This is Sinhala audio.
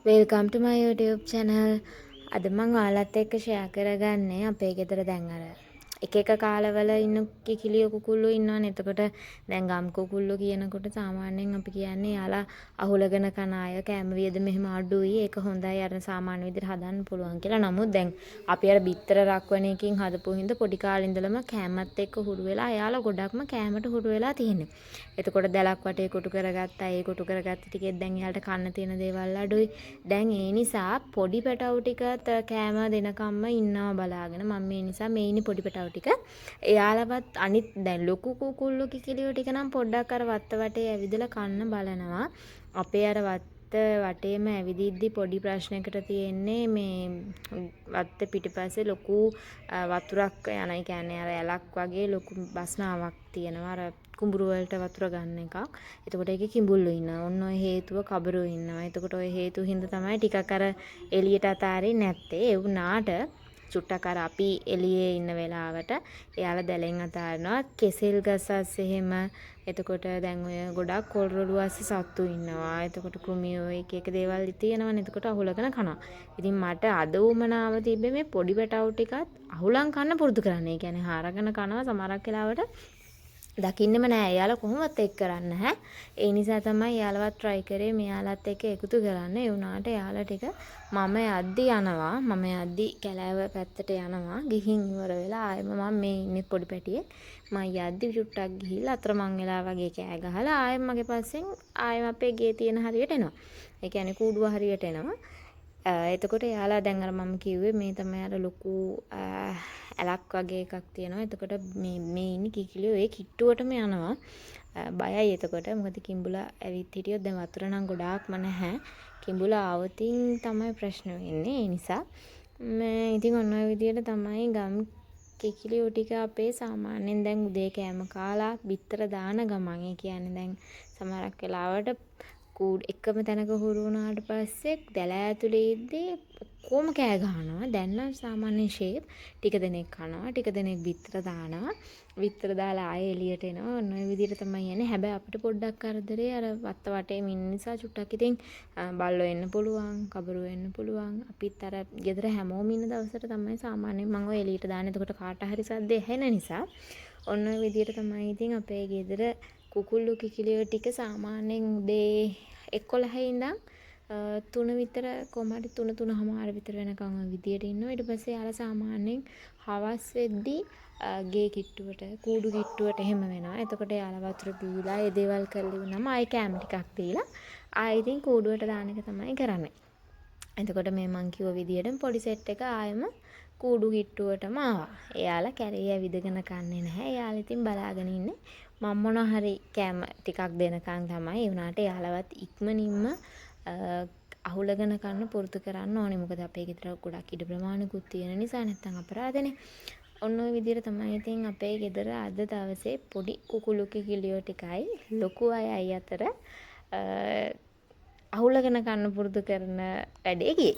වෙල්කම් ටු මයි YouTube channel. අද මම ඔයාලත් එක්ක ෂෙයා කරගන්නේ අපේ ගෙදර දැන් අර එක එක කාලවල ඉන්න කිකිලියෝ කුකුල්ලෝ ඉන්නවනේ. එතකොට දැන් ගම් කුකුල්ලෝ කියනකොට සාමාන්‍යයෙන් අපි කියන්නේ යාලා අහුලගෙන කන අය කැම වියද මෙහෙම අඩුයි. ඒක හොඳයි අර සාමාන්‍ය විදිහට හදන්න පුළුවන් කියලා. නමුත් දැන් අපි අර බිත්තර රක්වන එකකින් හදපු හින්දා පොඩි කාලේ ඉඳලම කැමත් එක්ක හුරු වෙලා යාලා ගොඩක්ම කැමට හුරු වෙලා තියෙන්නේ. එතකොට දැලක් වටේ කොටු කරගත්තා. ඒ කොටු කරගත්ත ටිකෙත් දැන් යාලට කන්න තියෙන දේවල් අඩුයි. දැන් ඒ නිසා පොඩි පැටවු ටිකත් කෑම දෙනකම්ම ඉන්නවා බලාගෙන මම මේ නිසා මේ ඉන්නේ පොඩි පැටවු ටික. එයාලවත් අනිත් දැන් ලොකු කුකුල්ලෝ කිකිලියෝ ටික නම් පොඩ්ඩක් අර වත්ත වටේ ඇවිදලා කන්න බලනවා. අපේ අර වත්ත වටේම ඇවිදිද්දි පොඩි ප්‍රශ්නයකට තියෙන්නේ මේ වත්ත පිටිපස්සේ ලොකු වතුරක් යන ඒ කියන්නේ අර ඇලක් වගේ ලොකු බස්නාවක් තියෙනවා. අර කුඹුරු වලට වතුර ගන්න එකක්. එතකොට ඒකේ කිඹුල්ලෝ ඉන්නවා. ඔන්න ඔය හේතුව කබරෝ ඉන්නවා. එතකොට ඔය හේතු හින්දා තමයි ටිකක් අර එළියට අතාරින්නේ නැත්තේ. ඒ වුණාට චුට්ටක් අර අපි එළියේ ඉන්න වෙලාවට එයාලා දැලෙන් අතාරිනවා. කෙසෙල් ගසස් එහෙම එතකොට දැන් ඔය ගොඩක් කොල්රොළු අස්සේ සත්තු ඉන්නවා. එතකොට කෘමියෝ එක එක දේවල් තියෙනවනේ. එතකොට අහුලගෙන කනවා. ඉතින් මට අද උමනාව තිබ්බේ මේ පොඩි පැටවු ටිකත් අහුලන් කන්න පුරුදු කරන්න. ඒ කියන්නේ හාරගෙන කනවා සමහරක් වෙලාවට දකින්නෙම නෑ. එයාලා කොහොමවත් එක් කරන්න හැ. ඒ නිසා තමයි එයාලවත් try කරේ මෙයාලත් එක්ක එකතු කරන්න. ඒ වුණාට එයාලා ටික මම යද්දි යනවා. මම යද්දි කැලෑව පැත්තට යනවා. ගිහින් ඉවර වෙලා ආයෙම මම මේ ඉන්නේ පොඩි පැටියෙක්. මම යද්දි චුට්ටක් ගිහිල්ලා අතරමං වෙලා වගේ කෑ ගහලා ආයෙම මගේ පස්සෙන් ආයෙම අපේ ගේ තියෙන හරියට එනවා. ඒ කියන්නේ කූඩුව හරියට එනවා. එතකොට එයාලා දැන් අර මම කිව්වේ මේ තමයි අර ලොකු ඇලක් වගේ එකක් තියෙනවා. එතකොට මේ ඉන්නේ කිකිලියෝ ඒ කිට්ටුවටම යනවා. බයයි එතකොට. මොකද කිඹුලා ඇවිත් හිටියොත් දැන් වතුර නම් ගොඩාක්ම නැහැ. කිඹුලා ආවොතින් තමයි ප්‍රශ්න වෙන්නේ. ඒ නිසා මේ ඉතින් ඔන්න ඔය විදියට තමයි ගම් කිකිලියෝ ටික අපේ සාමාන්‍යයෙන් දැන් උදේ කෑම කාලා බිත්තර දාන ගමන්. ඒ කියන්නේ දැන් සමහරක් වෙලාවට එකම තැනක හුරු වුණාට පස්සේ දැල ඇතුලේ ඉද්දී කොහොම කෑ ගහනවා. දැන් නම් සාමාන්‍ය ෂේප් ටික දෙනෙක් කනවා, ටික දෙනෙක් බිත්තර දානවා. බිත්තර දාලා ආයෙ එළියට එනවා. ඔන්න ඔය විදිහට තමයි යන්නේ. හැබැයි අපිට පොඩ්ඩක් කරදරේ අර වත්ත වටේම ඉන්න නිසා චුට්ටක් ඉතින් බල්ලෝ එන්න පුළුවන්, කබරෝ එන්න පුළුවන්. අපිත් අර ගෙදර හැමෝම ඉන්න දවසට තමයි සාමාන්‍යයෙන් මම ඔය එළියට දාන්නේ. එතකොට කාට හරි සද්ද ඇහෙන නිසා ඔන්න ඔය විදිහට තමයි ඉතින් අපේ ගෙදර කුකුල්ලු කිකිලියෝ ටික සාමාන්‍යයෙන් උදේ 11 ඉඳන් 3 විතර කොහම හරි 3:00 විතර වෙනකන් ඔය විදියට ඉන්නවා. ඊට පස්සේ යාලා සාමාන්‍යයෙන් හවස් වෙද්දී ගේ කිට්ටුවට, කූඩු කිට්ටුවට එහෙම වෙනවා. එතකොට යාලා වතුර දීලා ඒ දේවල් කරලා ඉවරනම ආයෙ කෑම ටිකක් දීලා ආයෙ ඉතින් කූඩුවට දාන එක තමයි කරන්නේ. එතකොට මේ මං කිව්ව විදියට පොඩි සෙට් එක ආයෙම කූඩු කිට්ටුවටම ආවා. එයාලා කැරේ ඇවිදගෙන කන්නේ නැහැ. එයාලා ඉතින් බලාගෙන ඉන්නේ. මම මොනවා හරි කෑම ටිකක් දෙනකන් තමයි. ඒ වුණාට එයාලවත් ඉක්මනින්ම අහුලගෙන කන්න පුරුදු කරන්න ඕනේ. මොකද අපේ ගෙදර ගොඩක් ඉඩ ප්‍රමාණිකුත් තියෙන නිසා නැත්තම් අපරාධනේ. ඔන්න ඔය විදිහට තමයි ඉතින් අපේ ගෙදර අද දවසේ පොඩි කුකුළු කිකිලියෝ ටිකයි ලොකු අයයි අතර අහුලගෙන කන්න පුරුදු කරන වැඩේ ගියේ.